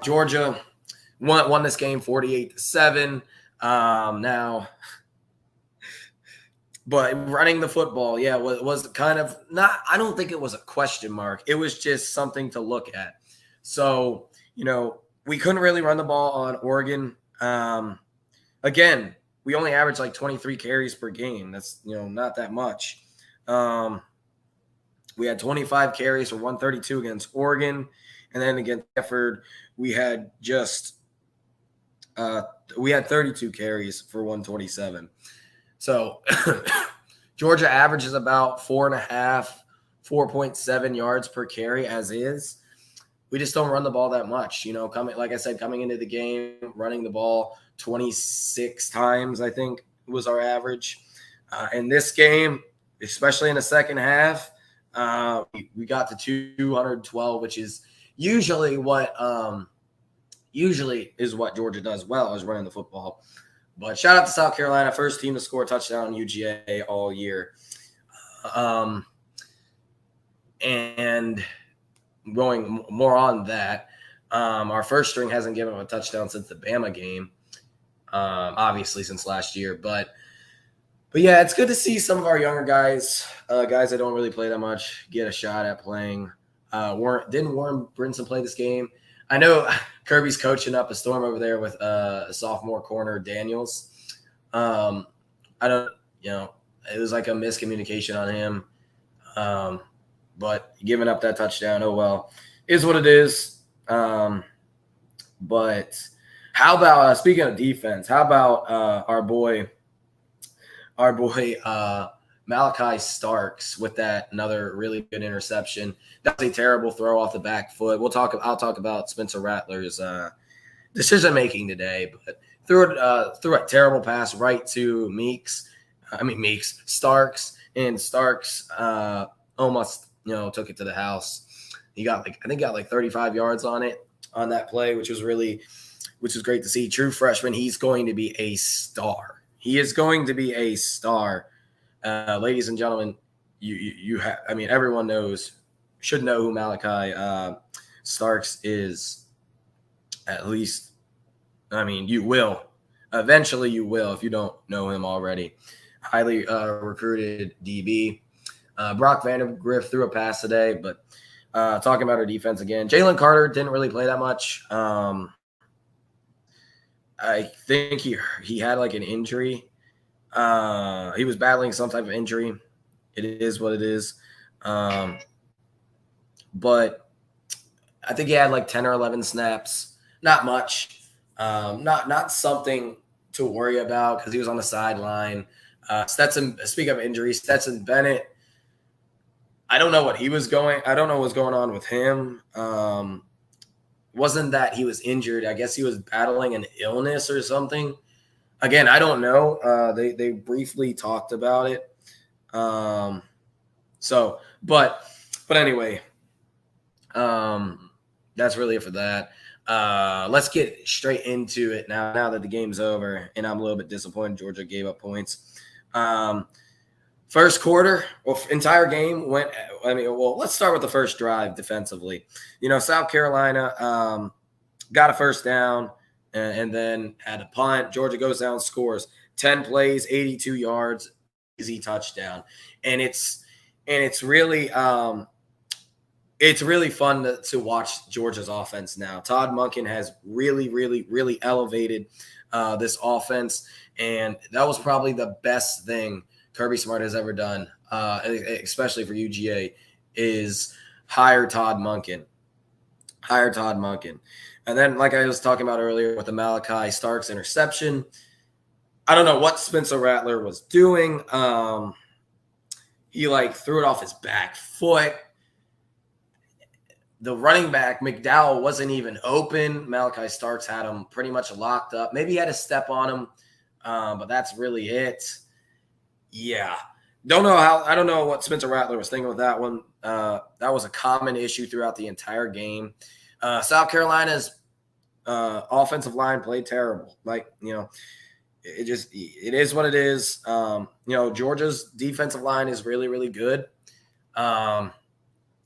Georgia won this game 48-7. Now, but running the football, yeah, was kind of not. I don't think it was a question mark. It was just something to look at. So we couldn't really run the ball on Oregon. Again, we only averaged like 23 carries per game. That's not that much. We had 25 carries for 132 against Oregon, and then against Stanford, we had 32 carries for 127. So Georgia averages about 4.7 yards per carry as is. We just don't run the ball that much. Coming into the game, running the ball 26 times, I think was our average. In this game, especially in the second half, we got to 212, which is usually what Georgia does well, is running the football. But shout out to South Carolina, first team to score a touchdown on UGA all year. And going more on that, our first string hasn't given up a touchdown since the Bama game, obviously since last year. But yeah, it's good to see some of our younger guys that don't really play that much, get a shot at playing. Didn't Warren Brinson play this game? I know Kirby's coaching up a storm over there with a sophomore corner, Daniels. It was like a miscommunication on him. But giving up that touchdown, oh well, is what it is. But how about speaking of defense? How about our boy Malachi Starks with another really good interception? That was a terrible throw off the back foot. I'll talk about Spencer Rattler's decision making today, but threw a terrible pass right to Starks, and Starks almost took it to the house. He got like 35 yards on that play, which was great to see. True freshman, he's going to be a star. He is going to be a star. Ladies and gentlemen, everyone should know who Malachi Starks is. At least, you will. Eventually you will if you don't know him already. Highly recruited DB. Brock Vandegrift threw a pass today, but talking about our defense again, Jalen Carter didn't really play that much. I think he had like an injury. He was battling some type of injury. It is what it is. But I think he had like 10 or 11 snaps. Not much. Not something to worry about because he was on the sideline. Speaking of injuries, Stetson Bennett, I don't know what's going on with him. Wasn't that he was injured? I guess he was battling an illness or something. Again, I don't know. They briefly talked about it. But anyway, that's really it for that. Let's get straight into it now that the game's over, and I'm a little bit disappointed Georgia gave up points. First quarter, entire game went. Let's start with the first drive defensively. South Carolina got a first down and then had a punt. Georgia goes down, scores 10 plays, 82 yards, easy touchdown, and it's really fun to watch Georgia's offense now. Todd Monken has really, really, really elevated this offense, and that was probably the best thing Kirby Smart has ever done, especially for UGA, is hire Todd Monken. And then, like I was talking about earlier with the Malachi Starks interception, I don't know what Spencer Rattler was doing. He threw it off his back foot. The running back, McDowell, wasn't even open. Malachi Starks had him pretty much locked up. Maybe he had a step on him, but that's really it. Yeah. I don't know what Spencer Rattler was thinking with that one. That was a common issue throughout the entire game. South Carolina's offensive line played terrible. It is what it is. Georgia's defensive line is really, really good.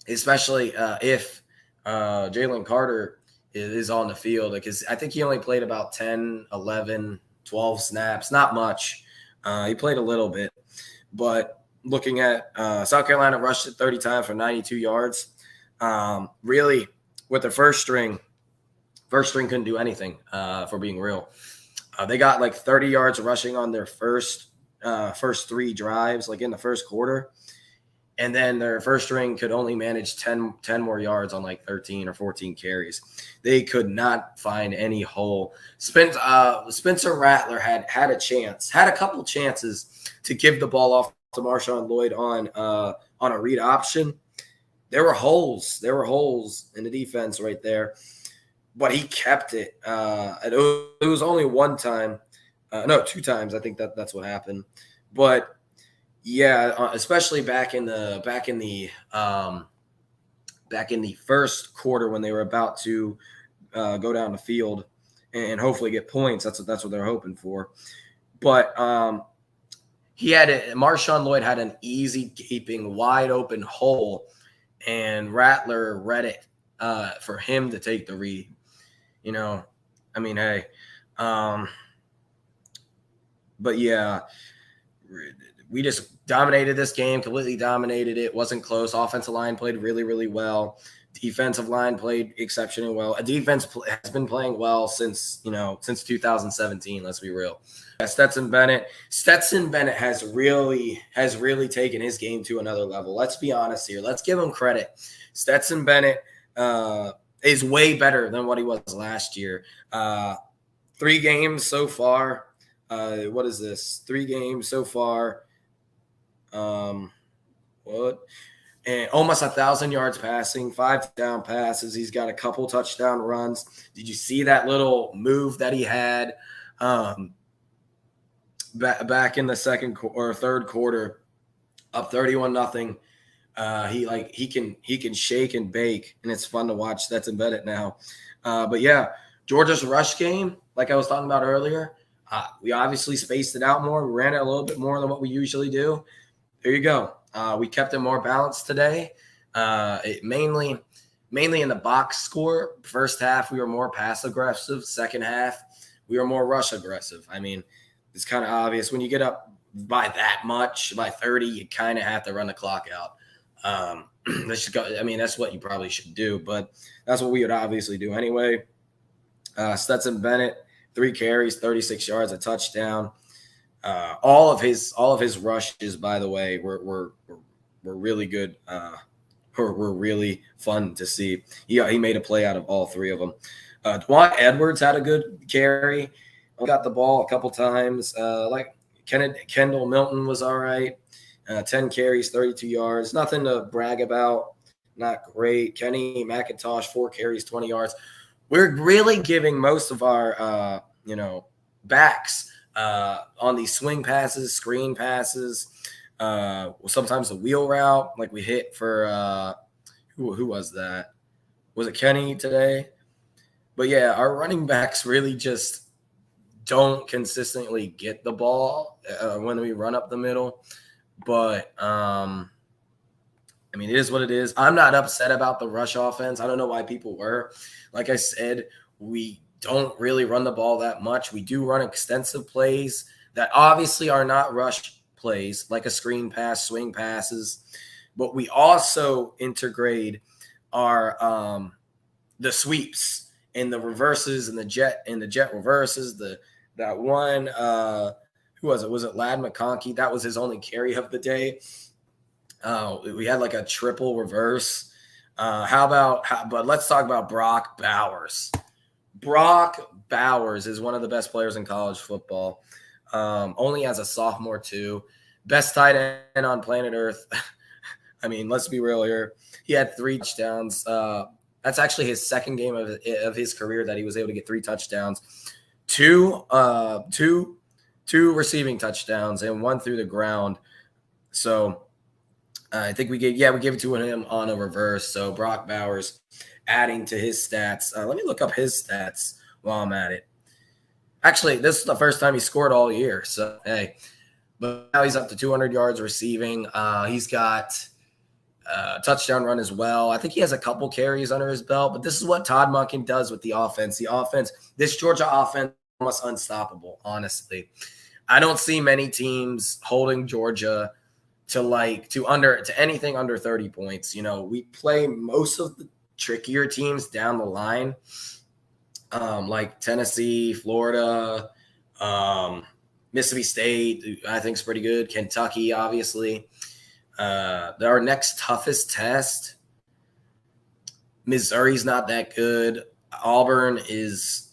Especially if Jalen Carter is on the field, because I think he only played about 10, 11, 12 snaps, not much. He played a little bit, but looking at South Carolina rushed it 30 times for 92 yards. Really, with the first string couldn't do anything, for being real. They got like 30 yards rushing on their first 3 drives, like in the first quarter. And then their first string could only manage 10 more yards on like 13 or 14 carries. They could not find any hole. Spencer Rattler had a couple chances to give the ball off to Marshawn Lloyd on a read option. There were holes. In the defense right there. But he kept it. It was only one time. No, 2 times. I think that's what happened. But yeah, especially back in the first quarter when they were about to go down the field and hopefully get points. That's what they're hoping for. But Marshawn Lloyd had an easy gaping, wide open hole, and Rattler read it for him to take the read. You know, I mean, hey, but yeah. We just dominated this game, completely dominated it. Wasn't close. Offensive line played really, really well. Defensive line played exceptionally well. A defense has been playing well since 2017. Let's be real. Stetson Bennett has really taken his game to another level. Let's be honest here. Let's give him credit. Stetson Bennett is way better than what he was last year. 3 games so far. What is this? 3 games so far. And almost 1,000 yards passing, 5 touchdown passes. He's got a couple touchdown runs. Did you see that little move that he had back in the second or third quarter, up 31-0? He can shake and bake, and it's fun to watch. Stetson Bennett now. But yeah, Georgia's rush game, like I was talking about earlier, we obviously spaced it out more. We ran it a little bit more than what we usually do. There you go. We kept it more balanced today. Mainly in the box score. First half, we were more pass aggressive. Second half, we were more rush aggressive. I mean, it's kind of obvious. When you get up by that much, by 30, you kind of have to run the clock out. That's what you probably should do, but that's what we would obviously do anyway. Stetson Bennett, 3 carries, 36 yards, a touchdown. All of his rushes, by the way, were really good. Were really fun to see. He made a play out of all 3 of them. Dwight Edwards had a good carry. Got the ball a couple times. Like Kendall Milton was all right. 10 carries, 32 yards. Nothing to brag about. Not great. Kenny McIntosh, 4 carries, 20 yards. We're really giving most of our backs on these swing passes, screen passes, sometimes the wheel route, like we hit for who was that? Was it Kenny today? But yeah, our running backs really just don't consistently get the ball when we run up the middle. But it is what it is. I'm not upset about the rush offense. I don't know why people were. Like I said, we don't really run the ball that much. We do run extensive plays that obviously are not rush plays, like a screen pass, swing passes, but we also integrate our the sweeps and the reverses and the jet reverses. That one who was it? Was it Lad McConkey? That was his only carry of the day. We had like a triple reverse. But let's talk about Brock Bowers. Brock Bowers is one of the best players in college football. Only as a sophomore too. Best tight end on planet Earth. I mean, let's be real here. He had 3 touchdowns. That's actually his second game of his career that he was able to get 3 touchdowns. Two receiving touchdowns and 1 through the ground. So I think we gave it to him on a reverse. So Brock Bowers adding to his stats. Let me look up his stats while I'm at it. Actually, this is the first time he scored all year. So, hey. But now he's up to 200 yards receiving. He's got touchdown run as well. I think he has a couple carries under his belt, but this is what Todd Monken does with the offense. This Georgia offense is almost unstoppable, honestly. I don't see many teams holding Georgia to anything under 30 points. We play most of the trickier teams down the line, like Tennessee, Florida, Mississippi State, I think is pretty good. Kentucky, obviously. Our next toughest test, Missouri's not that good. Auburn is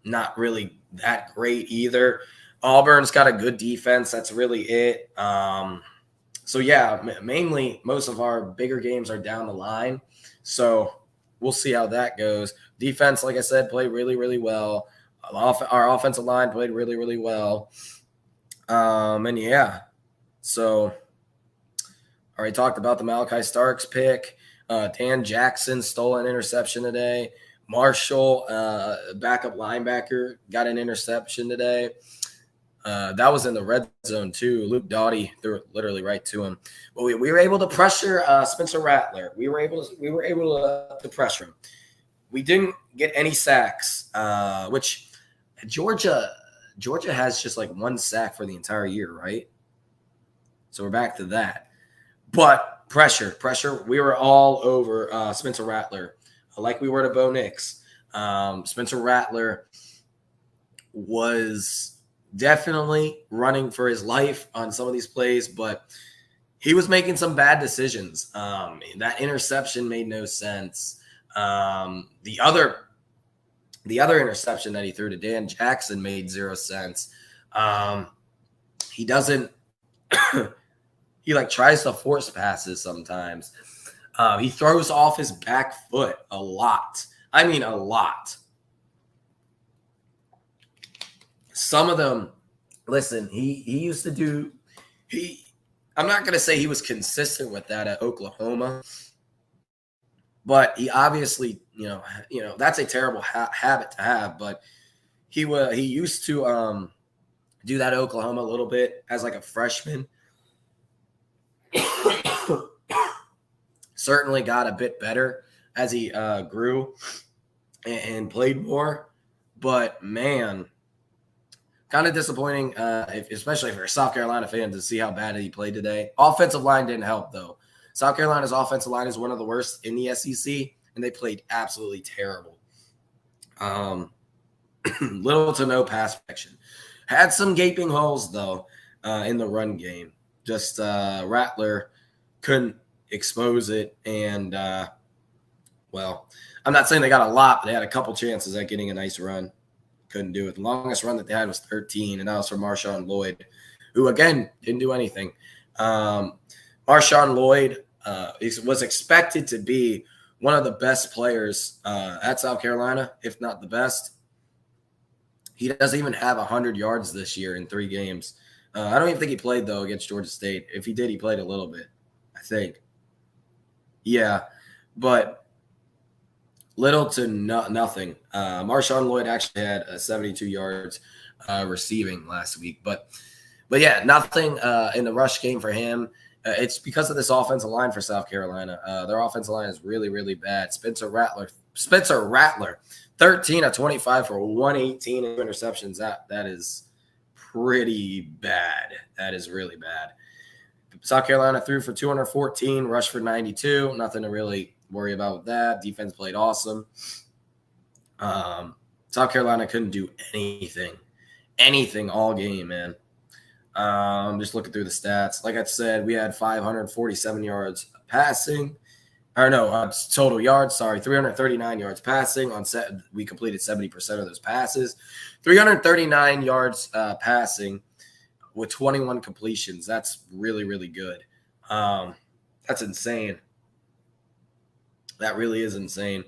not really that great either. Auburn's got a good defense. That's really it. So, yeah, mainly most of our bigger games are down the line. So we'll see how that goes. Defense, like I said, played really, really well. Our offensive line played really, really well. And, yeah, so – already talked about the Malachi Starks pick. Dan Jackson stole an interception today. Marshall, backup linebacker, got an interception today. That was in the red zone too. Luke Doughty threw it literally right to him. But we were able to pressure Spencer Rattler. We were able to pressure him. We didn't get any sacks, which Georgia has just like one sack for the entire year, right? So we're back to that. But pressure. We were all over Spencer Rattler, like we were to Bo Nix. Spencer Rattler was definitely running for his life on some of these plays, but he was making some bad decisions. That interception made no sense. The other interception that he threw to Dan Jackson made zero sense. He doesn't he tries to force passes sometimes. He throws off his back foot a lot. I mean, a lot. Some of them, listen, he used to do I'm not going to say he was consistent with that at Oklahoma, but he obviously, that's a terrible habit to have, but he used to do that at Oklahoma a little bit as like a freshman. Certainly got a bit better as he grew and played more, but man, kind of disappointing, especially for a South Carolina fan, to see how bad he played today. Offensive line didn't help, though. South Carolina's offensive line is one of the worst in the SEC, and they played absolutely terrible. Little to no pass protection. Had some gaping holes, though, in the run game. Just Rattler couldn't expose it, and, well, I'm not saying they got a lot, but they had a couple chances at getting a nice run. Couldn't do it. The longest run that they had was 13, and that was from Marshawn Lloyd, who, again, didn't do anything. Marshawn Lloyd was expected to be one of the best players at South Carolina, if not the best. He doesn't even have 100 yards this year in 3 games. I don't even think he played, though, against Georgia State. If he did, he played a little bit, I think. Yeah, but little to nothing. Marshawn Lloyd actually had 72 yards receiving last week. But yeah, nothing in the rush game for him. It's because of this offensive line for South Carolina. Their offensive line is really, really bad. Spencer Rattler, 13 of 25 for 118 interceptions. That is pretty bad. That is really bad. South Carolina threw for 214, rushed for 92. Nothing to really worry about with that. Defense played awesome. South Carolina couldn't do anything all game, man. Just looking through the stats. Like I said, we had 547 yards passing. Or no, total yards, 339 yards passing. We completed 70% of those passes. 339 yards passing with 21 completions. That's really, really good. That's insane. That really is insane.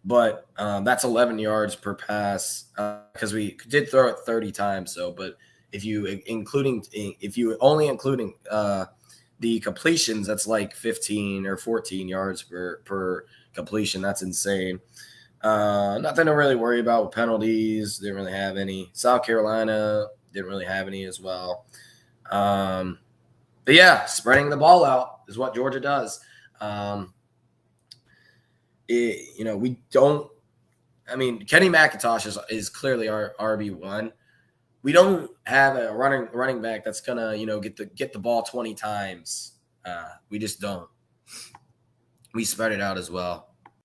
But that's 11 yards per pass because we did throw it 30 times. But if you only including the completions, that's like 15 or 14 yards per completion. That's insane. Nothing to really worry about with penalties. Didn't really have any. South Carolina didn't really have any as well. But yeah, spreading the ball out is what Georgia does. We don't. I mean, Kenny McIntosh is clearly our RB1. We don't have a running back that's gonna get the ball 20 times. We just don't. We spread it out as well.